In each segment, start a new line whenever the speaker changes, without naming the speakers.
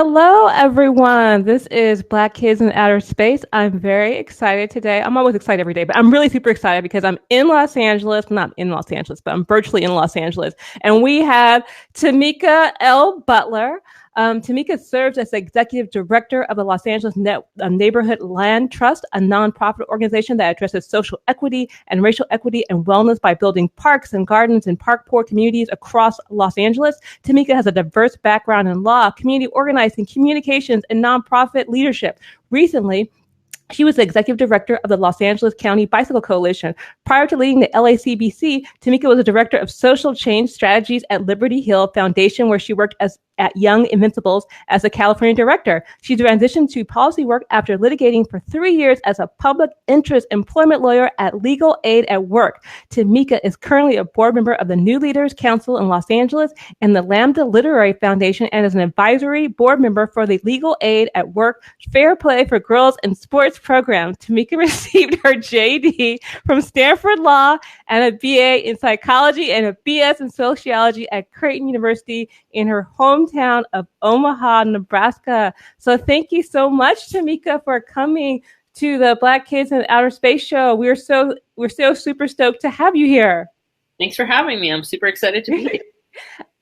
Hello, everyone. This is Black Kids in Outer Space. I'm very excited today. I'm always excited every day, but I'm really super excited because I'm in Los Angeles, not in Los Angeles, but I'm virtually in Los Angeles. And we have Tamika L. Butler. Tamika serves as the executive director of the Los Angeles Neighborhood Land Trust, a nonprofit organization that addresses social equity and racial equity and wellness by building parks and gardens in park poor communities across Los Angeles. Tamika has a diverse background in law, community organizing, communications, and nonprofit leadership. Recently, she was the executive director of the Los Angeles County Bicycle Coalition. Prior to leading the LACBC, Tamika was a director of social change strategies at Liberty Hill Foundation, where she worked at Young Invincibles as a California director. She transitioned to policy work after litigating for 3 years as a public interest employment lawyer at Legal Aid at Work. Tamika is currently a board member of the New Leaders Council in Los Angeles and the Lambda Literary Foundation, and is an advisory board member for the Legal Aid at Work Fair Play for Girls in Sports program. Tamika received her JD from Stanford Law and a BA in psychology and a BS in sociology at Creighton University in her hometown of Omaha, Nebraska. So thank you so much, Tamika, for coming to the Black Kids in Outer Space show. We're so super stoked to have you here.
Thanks for having me. I'm super excited to be here.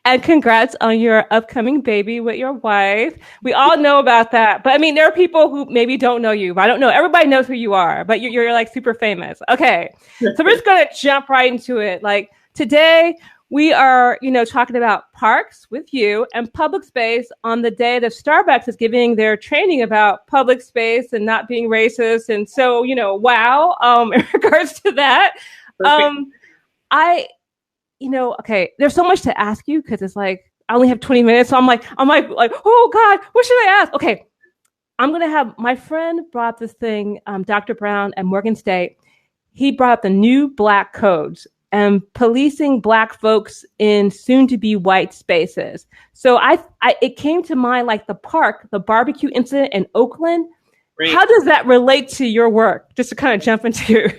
And congrats on your upcoming baby with your wife. We all know about that. But I mean, there are people who maybe don't know you. But I don't know. Everybody knows who you are, but you're like super famous. Okay. So we're just going to jump right into it. Like today we are, talking about parks with you and public space on the day that Starbucks is giving their training about public space and not being racist. And so, wow, in regards to that, okay, there's so much to ask you because it's like I only have 20 minutes. So I'm like, oh God, what should I ask? Okay, I'm gonna have my friend brought this thing, Dr. Brown at Morgan State. He brought up the new Black codes and policing Black folks in soon-to-be white spaces. So it came to mind like the barbecue incident in Oakland. Right. How does that relate to your work? Just to kind of jump into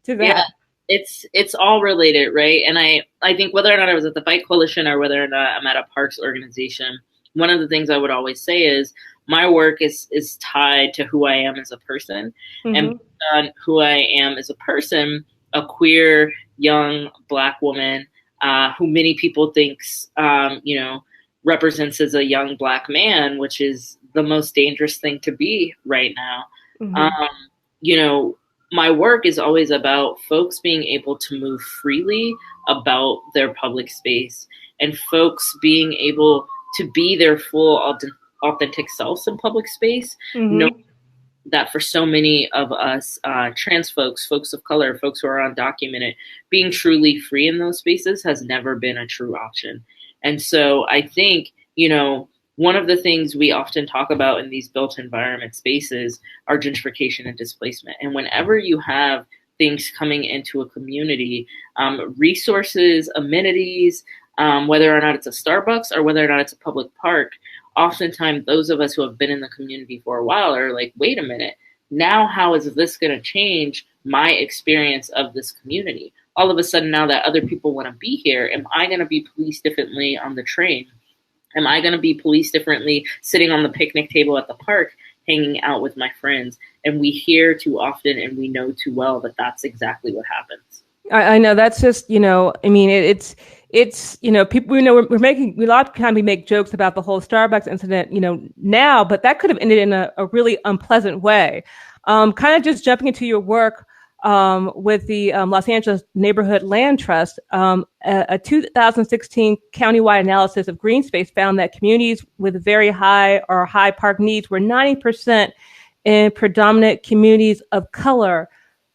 that.
Yeah. It's all related, right? And I think whether or not I was at the Bike Coalition or whether or not I'm at a parks organization, one of the things I would always say is my work is tied to who I am as a person. Mm-hmm. And on who I am as a person, a queer, young Black woman who many people thinks, represents as a young Black man, which is the most dangerous thing to be right now. Mm-hmm. My work is always about folks being able to move freely about their public space and folks being able to be their full authentic selves in public space. Mm-hmm. Knowing that for so many of us, trans folks of color, folks who are undocumented, being truly free in those spaces has never been a true option. And so I think, one of the things we often talk about in these built environment spaces are gentrification and displacement. And whenever you have things coming into a community, resources, amenities, whether or not it's a Starbucks or whether or not it's a public park, oftentimes those of us who have been in the community for a while are like, wait a minute, now how is this going to change my experience of this community? All of a sudden, now that other people want to be here, am I going to be policed differently on the train? Am I going to be policed differently sitting on the picnic table at the park, hanging out with my friends? And we hear too often and we know too well that that's exactly what happens.
I know that's just, it's people, we're making, a lot of times we make jokes about the whole Starbucks incident, now, but that could have ended in a really unpleasant way. Kind of just jumping into your work, with the Los Angeles Neighborhood Land Trust, a 2016 countywide analysis of green space found that communities with very high or high park needs were 90% in predominant communities of color.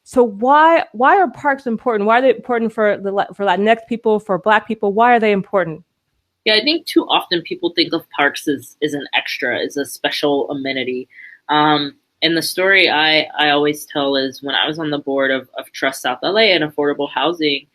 So why are parks important? Why are they important for Latinx people, for Black people? Why are they important?
Yeah, I think too often people think of parks as an extra, as a special amenity. And the story I always tell is when I was on the board of Trust South LA, an affordable housing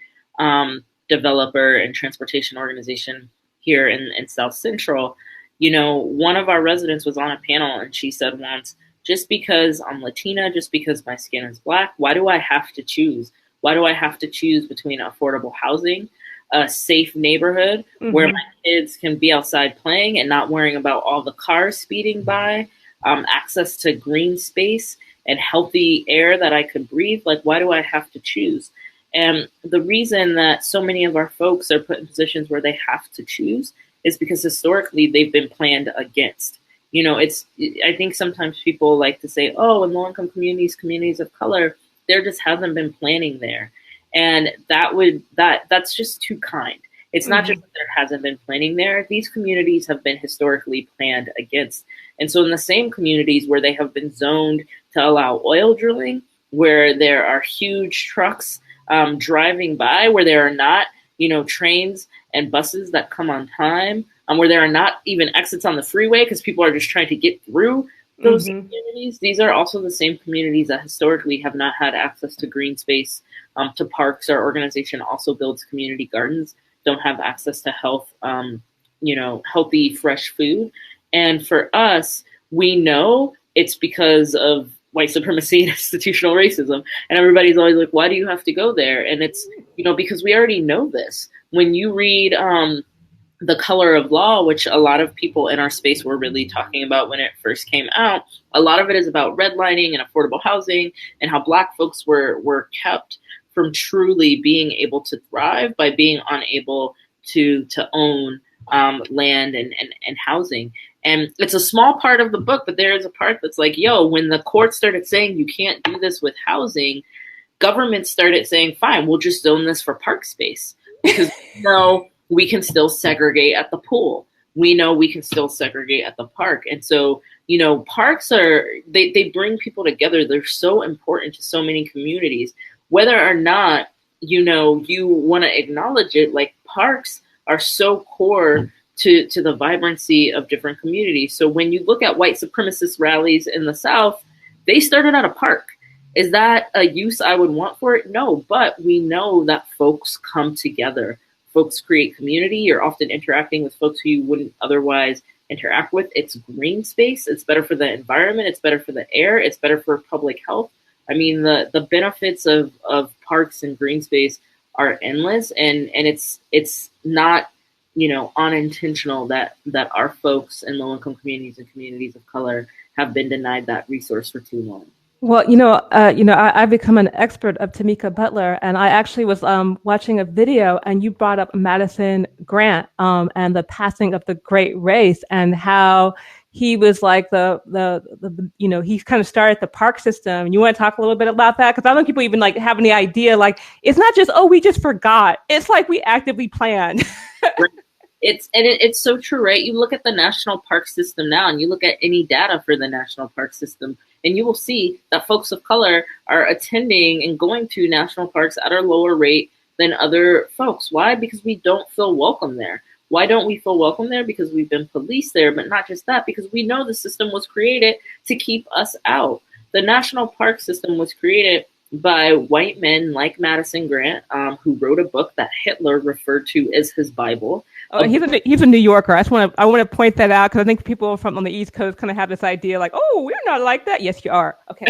developer and transportation organization here in South Central, one of our residents was on a panel and she said once, just because I'm Latina, just because my skin is Black, why do I have to choose? Why do I have to choose between affordable housing a safe neighborhood where
Mm-hmm.
my kids can be outside playing and not worrying about all the cars speeding by, access to green space and healthy air that I could breathe. Like, why do I have to choose? And the reason that so many of our folks are put in positions where they have to choose is because historically they've been planned against. You know, I think sometimes people like to say, oh, in low income communities, communities of color, there just hasn't been planning there. And that's just too kind. It's not just
Mm-hmm.
that there hasn't been planning there. These communities have been historically planned against. And so in the same communities where they have been zoned to allow oil drilling, where there are huge trucks driving by, where there are not, trains and buses that come on time, where there are not even exits on the freeway because people are just trying to get through those
Mm-hmm.
communities. These are also the same communities that historically have not had access to green space, to parks. Our organization also builds community gardens, don't have access to healthy, fresh food. And for us, we know it's because of white supremacy and institutional racism. And everybody's always like, why do you have to go there? And it's, because we already know this. When you read The Color of Law, which a lot of people in our space were really talking about when it first came out, a lot of it is about redlining and affordable housing and how Black folks were kept from truly being able to thrive by being unable to own land and housing. And it's a small part of the book, but there is a part that's like, yo, when the court started saying you can't do this with housing, government started saying, fine, we'll just zone this for park space because we can still segregate at the pool. We know we can still segregate at the park. And so, parks they bring people together. They're so important to so many communities, whether or not, you want to acknowledge it. Like, parks are so core to the vibrancy of different communities. So when you look at white supremacist rallies in the South, they started at a park. Is that a use I would want for it? No, but we know that folks come together. Folks create community. You're often interacting with folks who you wouldn't otherwise interact with. It's green space. It's better for the environment. It's better for the air. It's better for public health. I mean, the benefits of parks and green space are endless, and it's not, unintentional that our folks in low income communities and communities of color have been denied that resource for too long.
Well, I've become an expert of Tamika Butler, and I actually was watching a video, and you brought up Madison Grant and the passing of the Great Race, and how he was like he kind of started the park system. You want to talk a little bit about that? Because I don't think people even like have any idea. Like, it's not just, oh, we just forgot. It's like we actively planned.
Right. It's so true, right? You look at the national park system now, and you look at any data for the national park system, and you will see that folks of color are attending and going to national parks at a lower rate than other folks. Why? Because we don't feel welcome there. Why don't we feel welcome there? Because we've been policed there, but not just that, because we know the system was created to keep us out. The national park system was created by white men like Madison Grant, who wrote a book that Hitler referred to as his Bible.
Oh, he's a New Yorker. I want to point that out because I think people from on the East Coast kind of have this idea like, oh, we're not like that. Yes, you are. Okay.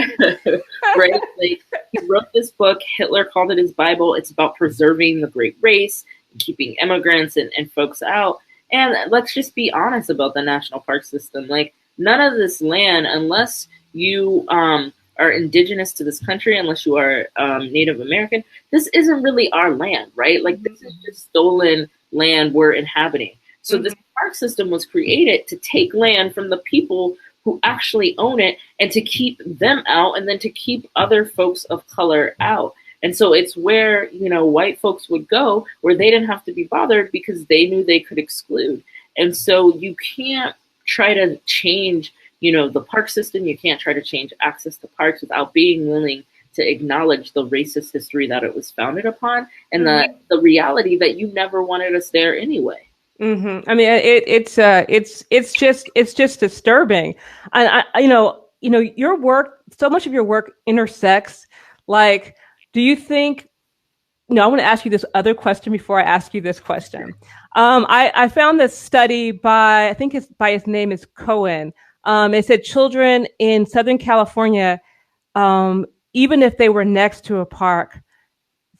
Right? Like, he wrote this book. Hitler called it his Bible. It's about preserving the Great Race, keeping immigrants and folks out. And let's just be honest about the national park system. Like, none of this land, unless you are indigenous to this country, unless you are Native American, this isn't really our land, right? Like, this is just stolen land we're inhabiting. So this park system was created to take land from the people who actually own it and to keep them out, and then to keep other folks of color out. And so it's where, white folks would go where they didn't have to be bothered because they knew they could exclude. And so you can't try to change, the park system. You can't try to change access to parks without being willing to acknowledge the racist history that it was founded upon, and the reality that you never wanted us there anyway.
Mm-hmm. I mean, it's just disturbing. And your work, so much of your work intersects. Like, do you think? I want to ask you this other question before I ask you this question. I found this study by, I think his name is Cohen. It said children in Southern California, even if they were next to a park,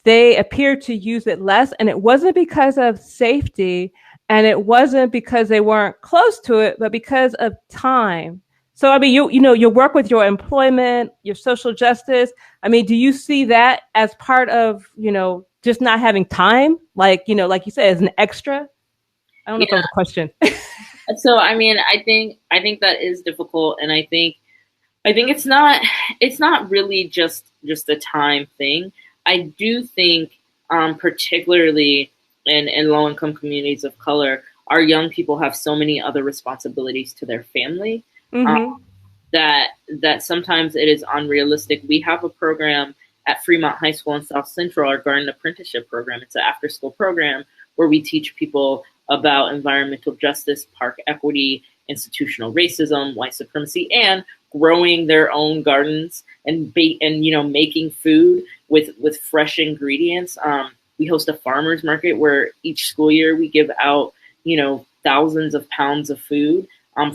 they appeared to use it less. And it wasn't because of safety, and it wasn't because they weren't close to it, but because of time. So, I mean, you work with your employment, your social justice. I mean, do you see that as part of, just not having time? Like, like you said, as an extra? I don't know if that
Yeah.
was a question.
So I mean, I think that is difficult, and I think it's not really just a time thing. I do think, particularly in low income communities of color, our young people have so many other responsibilities to their family, um,
Mm-hmm.
that sometimes it is unrealistic. We have a program at Fremont High School in South Central, our garden apprenticeship program. It's an after school program where we teach people about environmental justice, park equity, institutional racism, white supremacy, and growing their own gardens and making food with fresh ingredients. We host a farmers market where each school year we give out thousands of pounds of food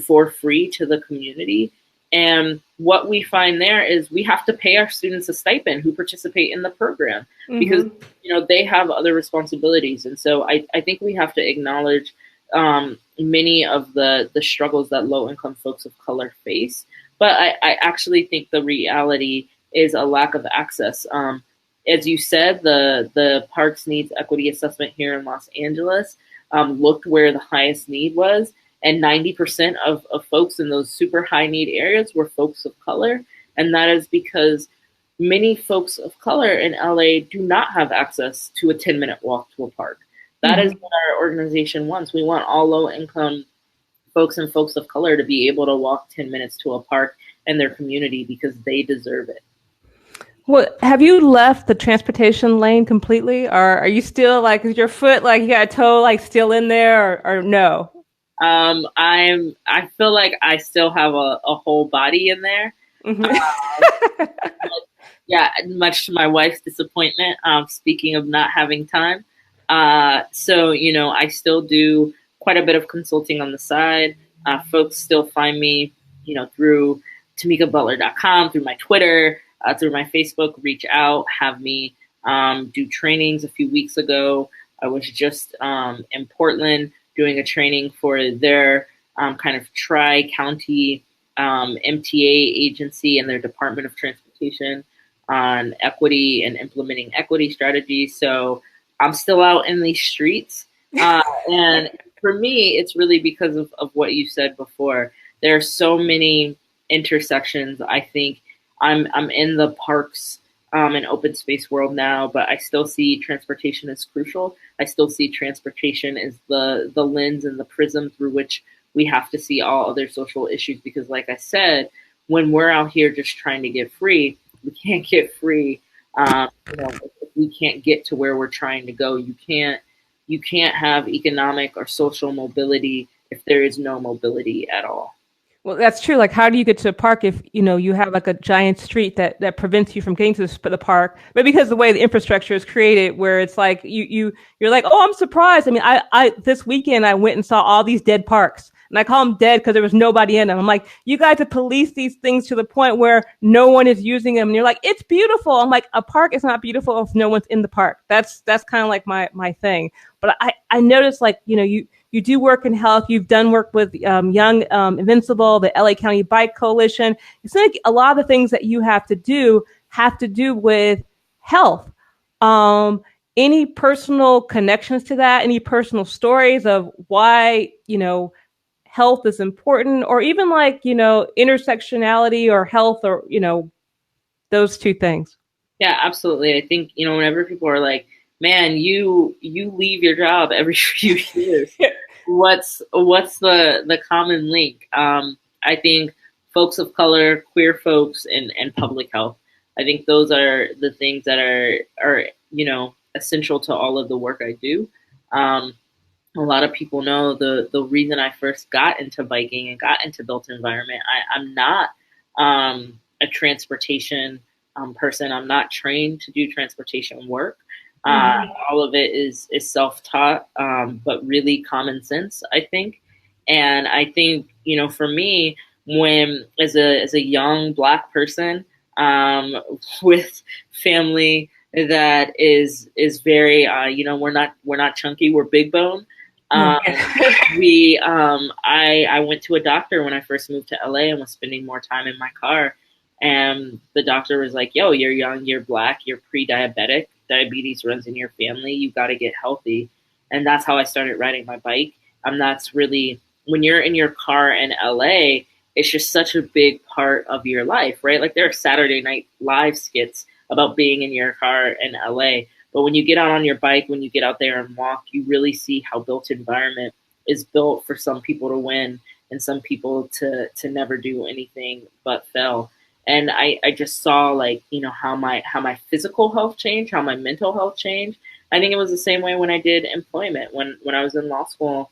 for free to the community. And what we find there is we have to pay our students a stipend who participate in the program because
Mm-hmm.
they have other responsibilities. And so I think we have to acknowledge many of the struggles that low income folks of color face. But I actually think the reality is a lack of access. As you said, the Parks Needs Equity Assessment here in Los Angeles looked where the highest need was, and 90% of folks in those super high need areas were folks of color. And that is because many folks of color in LA do not have access to a 10-minute walk to a park. That is
Mm-hmm.
what our organization wants. We want all low income folks and folks of color to be able to walk 10 minutes to a park in their community because they deserve it.
Well, have you left the transportation lane completely, or are you still like, is your foot like you got a toe like still in there, or no?
I feel like I still have a whole body in there.
Mm-hmm.
Um, yeah, much to my wife's disappointment. Speaking of not having time, so I still do quite a bit of consulting on the side. Folks still find me, through TamikaButler.com, through my Twitter, through my Facebook. Reach out, have me do trainings. A few weeks ago, I was just in Portland doing a training for their kind of tri-county MTA agency and their Department of Transportation on equity and implementing equity strategies. So I'm still out in these streets. And for me, it's really because of what you said before. There are so many intersections. I think I'm in the parks and open space world now, but I still see transportation as crucial. I still see transportation as the lens and the prism through which we have to see all other social issues. Because like I said, when we're out here just trying to get free, we can't get free. If we can't get to where we're trying to go. You can't have economic or social mobility if there is no mobility at all.
Well, that's true. Like, how do you get to a park if you have like a giant street that prevents you from getting to the park? But because the way the infrastructure is created, where it's like you're like, oh, I'm surprised. I mean, I this weekend I went and saw all these dead parks, and I call them dead because there was nobody in them. I'm like, you guys have policed these things to the point where no one is using them, and you're like, it's beautiful. I'm like, a park is not beautiful if no one's in the park. That's kind of like my thing. But I noticed, like, you do work in health. You've done work with Young Invincible, the LA County Bike Coalition. It's like a lot of the things that you have to do with health. Um, any personal connections to that? Any personal stories of why health is important, or even like intersectionality or health, or those two things?
Yeah, absolutely. I think, whenever people are like, man, you leave your job every few years. What's the common link? I think folks of color, queer folks, and public health. I think those are the things that are essential to all of the work I do. Um, a lot of people know the reason I first got into biking and got into built environment. I'm not a transportation person. I'm not trained to do transportation work.
Mm-hmm.
All of it is self taught, but really common sense, I think. And I think for me, when as a young Black person with family that is very we're not chunky, we're big bone.
Yeah.
um we I went to a doctor when I first moved to LA and was spending more time in my car, and the doctor was like, yo, you're young, you're black, you're pre-diabetic, diabetes runs in your family, you got to get healthy. And that's how I started riding my bike. That's really, when you're in your car in LA, it's just such a big part of your life, right? Like there are Saturday Night Live skits about being in your car in LA. But when you get out on your bike, when you get out there and walk, you really see how built environment is built for some people to win and some people to never do anything but fail. And I just saw, like, how my physical health changed, how my mental health changed. I think it was the same way when I did employment. When I was in law school,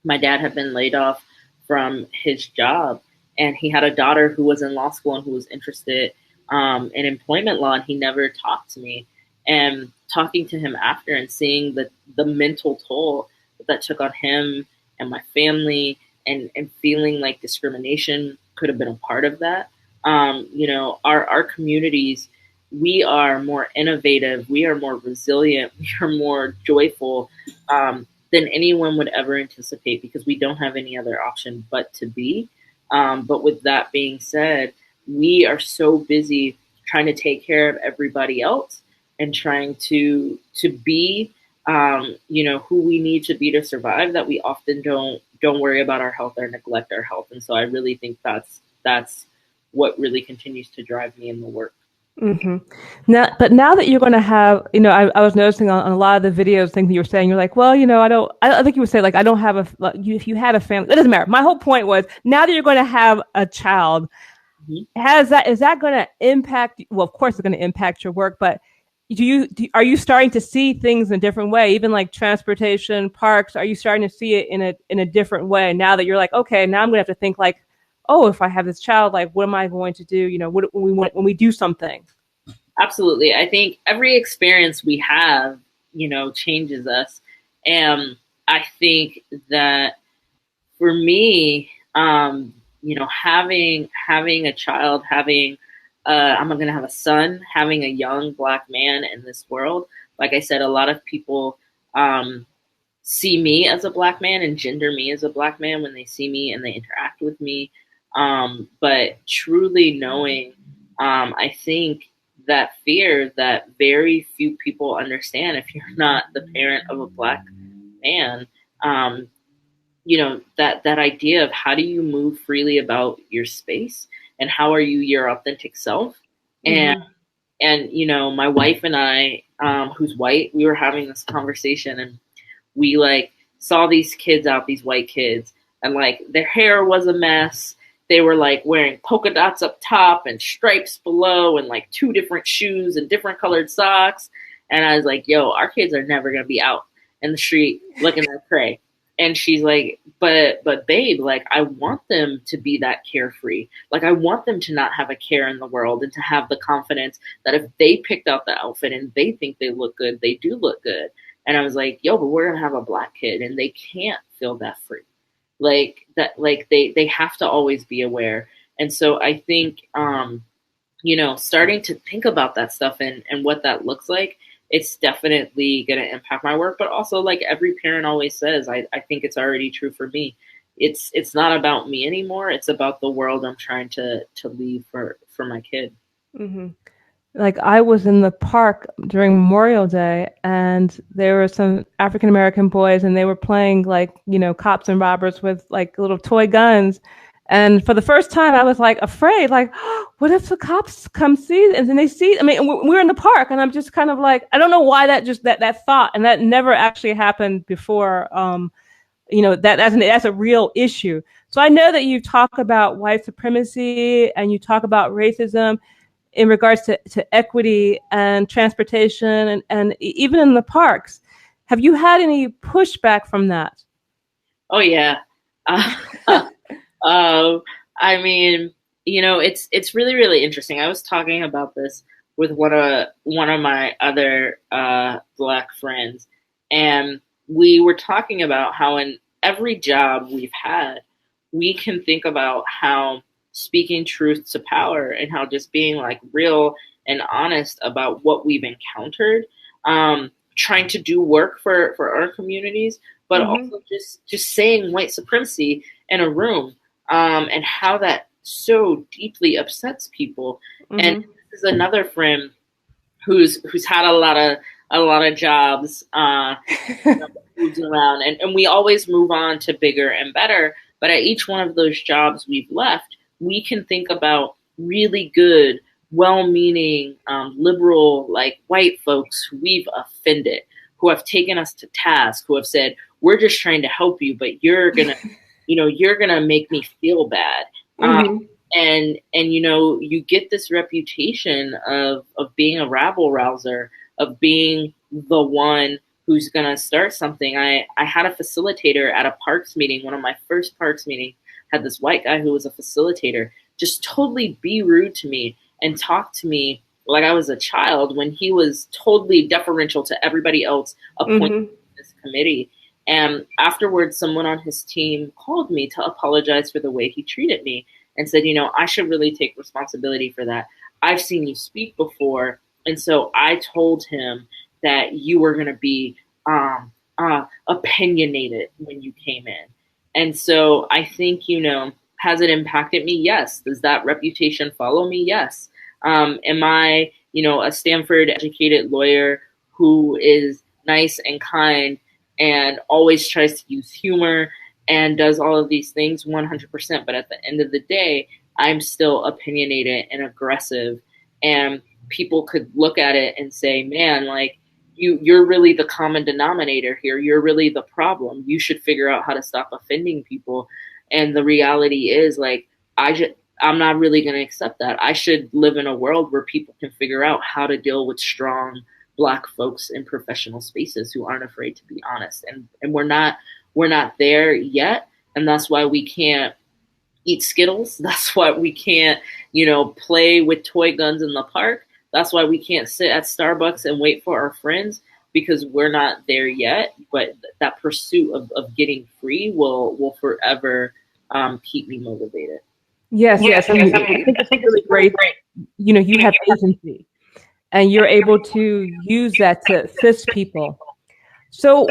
my dad had been laid off from his job, and he had a daughter who was in law school and who was interested in employment law, and he never talked to me. And talking to him after and seeing the mental toll that took on him and my family, and feeling like discrimination could have been a part of that. Our communities, we are more innovative, we are more resilient, we are more joyful, than anyone would ever anticipate, because we don't have any other option but to be. But with that being said, we are so busy trying to take care of everybody else and trying to be, who we need to be to survive, that we often don't worry about our health or neglect our health. And so I really think that's what really continues to drive me in the work.
Mm-hmm. Now that you're going to have, I was noticing on a lot of the videos, things that you were saying, you're like, well, I think you would say, like, I don't have if you had a family, it doesn't matter. My whole point was, now that you're going to have a child,
Mhm.
is that going to impact, well, of course it's going to impact your work, but are you starting to see things in a different way, even like transportation, parks? Are you starting to see it in a different way now that you're like, okay, now I'm going to have to think like, oh, if I have this child, like, what am I going to do? When we do something.
Absolutely. I think every experience we have, changes us. And I think that for me, having a child, I'm going to have a son, having a young black man in this world. Like I said, a lot of people um, see me as a black man and gender me as a black man when they see me and they interact with me. But truly knowing, I think that fear that very few people understand, if you're not the parent of a black man, um, that idea of how do you move freely about your space, and how are you your authentic self. and
Mm-hmm.
and my wife and I, who's white, we were having this conversation, and we like saw these kids out, these white kids, and like their hair was a mess. They were like wearing polka dots up top and stripes below, and like two different shoes and different colored socks. And I was like, yo, our kids are never gonna be out in the street looking that cray. And she's like, but babe, like, I want them to be that carefree. Like, I want them to not have a care in the world, and to have the confidence that if they picked out the outfit and they think they look good, they do look good. And I was like, yo, but we're gonna have a black kid and they can't feel that free. Like that, like they have to always be aware. And so I think, starting to think about that stuff, and what that looks like, it's definitely gonna impact my work. But also, like every parent always says, I think it's already true for me. It's not about me anymore. It's about the world I'm trying to leave for my kid.
Mm-hmm. Like, I was in the park during Memorial Day, and there were some African American boys, and they were playing, like, cops and robbers with like little toy guns. And for the first time, I was like afraid, like, what if the cops come see? And then they see, I mean, we're in the park, and I'm just kind of like, I don't know why that thought, and that never actually happened before. That's a real issue. So I know that you talk about white supremacy and you talk about racism in regards to equity and transportation, and even in the parks. Have you had any pushback from that?
Oh yeah. Uh, uh, I mean, it's really really interesting. I was talking about this with one of my other black friends, and we were talking about how in every job we've had, we can think about how speaking truth to power, and how just being like real and honest about what we've encountered, trying to do work for our communities, but also just saying white supremacy in a room, and how that so deeply upsets people. And this is another friend who's had a lot of jobs, moves around, and we always move on to bigger and better. But at each one of those jobs we've left, we can think about really good, well-meaning, liberal, like white folks who we've offended, who have taken us to task, who have said, "We're just trying to help you, but you're gonna make me feel bad." And you get this reputation of being a rabble rouser, of being the one who's gonna start something. I had a facilitator at a parks meeting, one of my first parks meetings, had this white guy who was a facilitator just totally be rude to me and talk to me like I was a child, when he was totally deferential to everybody else appointed to this committee. And afterwards, someone on his team called me to apologize for the way he treated me and said, I should really take responsibility for that. I've seen you speak before. And so I told him that you were going to be opinionated when you came in. And so I think, has it impacted me? Yes. Does that reputation follow me? Yes. Am I, a Stanford educated lawyer who is nice and kind and always tries to use humor and does all of these things? 100%. But at the end of the day, I'm still opinionated and aggressive. And people could look at it and say, man, like, you're really the common denominator here. You're really the problem. You should figure out how to stop offending people. And the reality is, like, I'm not really going to accept that. I should live in a world where people can figure out how to deal with strong Black folks in professional spaces who aren't afraid to be honest. And we're not there yet. And that's why we can't eat Skittles. That's why we can't, play with toy guns in the park. That's why we can't sit at Starbucks and wait for our friends, because we're not there yet. But that pursuit of getting free will forever keep me motivated.
Yes. And I think it's really great. You have agency and you're able to use that to assist people. So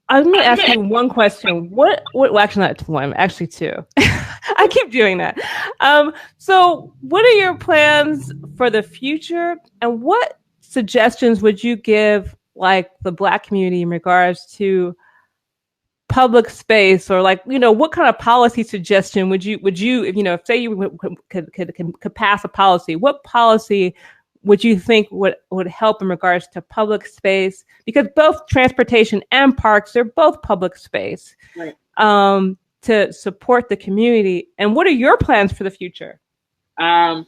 I'm going to ask you one question. Well, actually not one, actually two. I keep doing that. So what are your plans for the future, and what suggestions would you give, like, the Black community in regards to public space, or what kind of policy suggestion would you, if say you could pass a policy, what policy would you think would help in regards to public space? Because both transportation and parks, they're both public space,
right.
To support the community. And what are your plans for the future?
I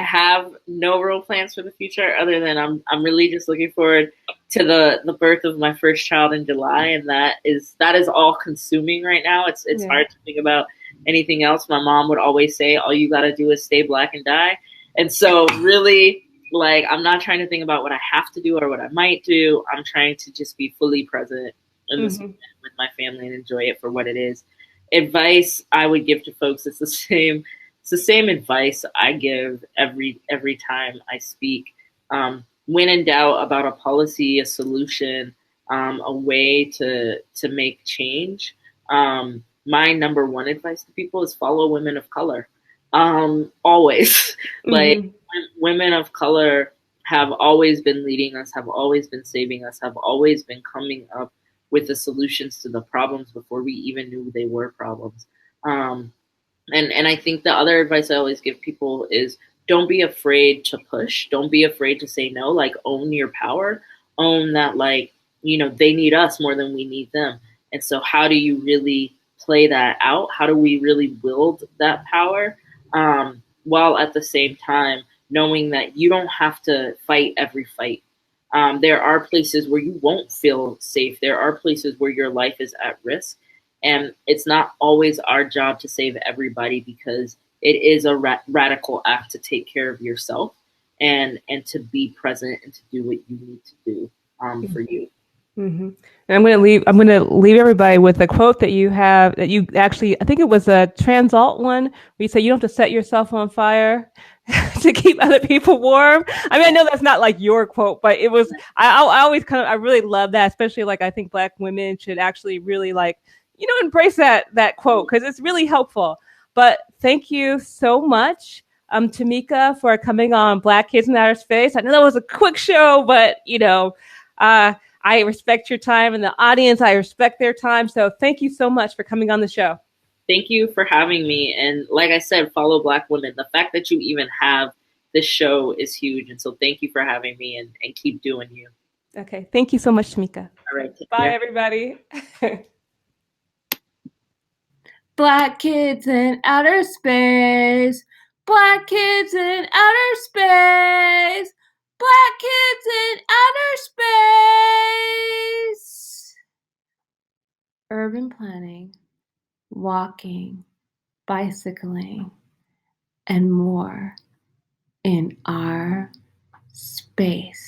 have no real plans for the future, other than I'm really just looking forward to the birth of my first child in July, and that is all consuming right now. It's hard to think about anything else. My mom would always say, all you got to do is stay Black and die. And so really, like, I'm not trying to think about what I have to do or what I might do. I'm trying to just be fully present in this moment with my family and enjoy it for what it is. Advice I would give to folks is the same. It's the same advice I give every time I speak. When in doubt about a policy, a solution, a way to make change, my number one advice to people is follow women of color. Always. Like, women of color have always been leading us, have always been saving us, have always been coming up with the solutions to the problems before we even knew they were problems. And I think the other advice I always give people is, don't be afraid to push. Don't be afraid to say no. Like, own your power. Own that, like, they need us more than we need them. And so how do you really play that out? How do we really wield that power? While at the same time knowing that you don't have to fight every fight. There are places where you won't feel safe. There are places where your life is at risk. And it's not always our job to save everybody, because it is a radical act to take care of yourself and to be present and to do what you need to do for you.
Mm-hmm. And I'm gonna leave everybody with a quote that you have that you actually I think it was a Transalt one where you say you don't have to set yourself on fire to keep other people warm. I mean, I know that's not like your quote, but it was I always kind of I really love that, especially like I think Black women should actually really like, embrace that quote because it's really helpful. But thank you so much. Tamika, for coming on Black Kids in Outer Space. I know that was a quick show, but uh, I respect your time and the audience. I respect their time. So thank you so much for coming on the show.
Thank you for having me. And like I said, follow Black women. The fact that you even have this show is huge. And so thank you for having me and keep doing you.
Okay. Thank you so much, Tamika.
All right. Take
Bye,
care.
everybody. Black kids in outer space. Black kids in outer space. Black kids in outer space. Urban planning, walking, bicycling, and more in our space.